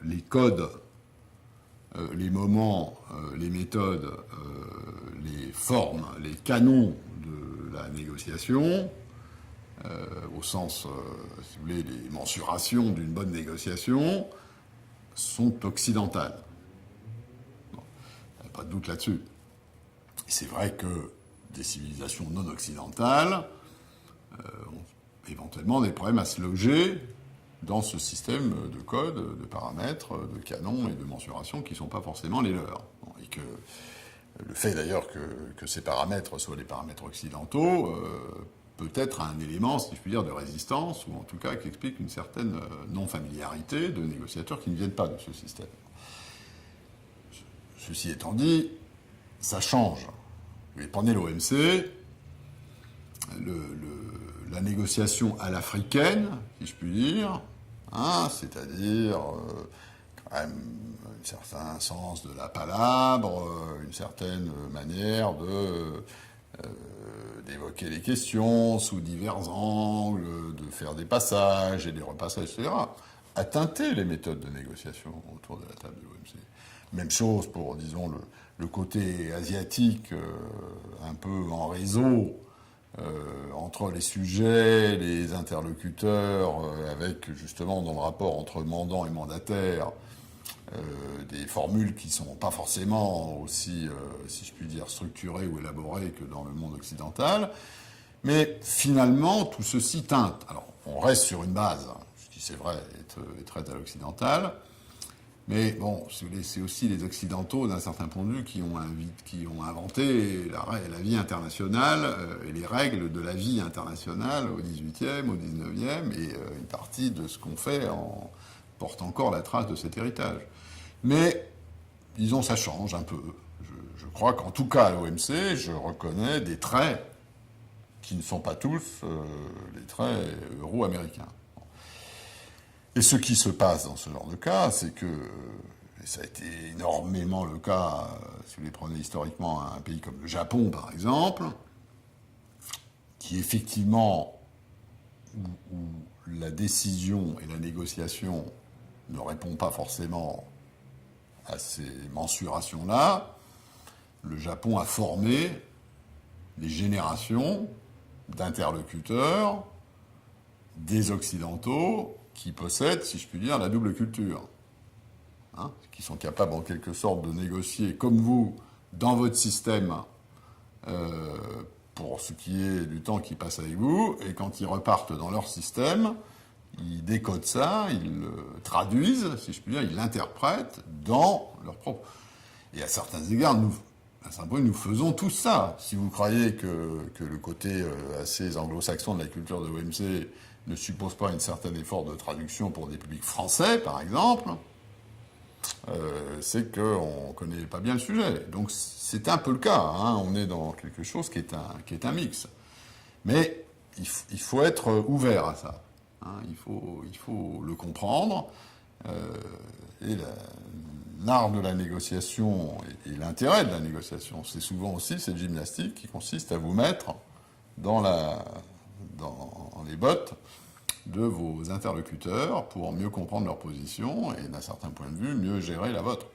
les codes, les moments, les méthodes, les formes, les canons de la négociation, au sens, si vous voulez, les mensurations d'une bonne négociation, sont occidentales. Bon, il n'y a pas de doute là-dessus. C'est vrai que des civilisations non occidentales ont éventuellement des problèmes à se loger dans ce système de codes, de paramètres, de canons et de mensurations qui ne sont pas forcément les leurs. Et que le fait d'ailleurs que ces paramètres soient des paramètres occidentaux peut être un élément, si je puis dire, de résistance, ou en tout cas qui explique une certaine non-familiarité de négociateurs qui ne viennent pas de ce système. Ceci étant dit, ça change. Vous prenez l'OMC, la négociation à l'africaine, si je puis dire, hein, c'est-à-dire quand même un certain sens de la palabre, une certaine manière d'évoquer les questions sous divers angles, de faire des passages et des repassages, etc., a teinté les méthodes de négociation autour de la table de l'OMC. Même chose pour, disons, le côté asiatique, un peu en réseau, entre les sujets, les interlocuteurs, avec justement dans le rapport entre mandant et mandataire, des formules qui ne sont pas forcément aussi, si je puis dire, structurées ou élaborées que dans le monde occidental. Mais finalement, tout ceci teinte. Alors, on reste sur une base, ce qui c'est vrai est très à l'occidental. Mais bon, c'est aussi les Occidentaux, d'un certain point de vue, qui ont inventé la vie internationale et les règles de la vie internationale au XVIIIe, au XIXe, et une partie de ce qu'on fait porte encore la trace de cet héritage. Mais, disons, ça change un peu. Je crois qu'en tout cas, à l'OMC, je reconnais des traits qui ne sont pas tous les traits euro-américains. Et ce qui se passe dans ce genre de cas, c'est que, et ça a été énormément le cas, si vous les prenez historiquement, un pays comme le Japon, par exemple, qui effectivement, où la décision et la négociation ne répondent pas forcément à ces mensurations-là, le Japon a formé des générations d'interlocuteurs, des Occidentaux, qui possèdent, si je puis dire, la double culture. Hein, qui sont capables, en quelque sorte, de négocier, comme vous, dans votre système, pour ce qui est du temps qui passe avec vous, et quand ils repartent dans leur système, ils décodent ça, ils le traduisent, si je puis dire, ils l'interprètent dans leur propre... Et à certains égards, à certains points, nous faisons tout ça. Si vous croyez que le côté assez anglo-saxon de la culture de l'OMC ne suppose pas un certain effort de traduction pour des publics français, par exemple, c'est qu'on ne connaît pas bien le sujet. Donc c'est un peu le cas, hein. On est dans quelque chose qui est un mix. Mais il faut être ouvert à ça. Hein. Il faut le comprendre. Et l'art de la négociation et l'intérêt de la négociation, c'est souvent aussi cette gymnastique qui consiste à vous mettre dans les bottes de vos interlocuteurs pour mieux comprendre leur position et, d'un certain point de vue, mieux gérer la vôtre.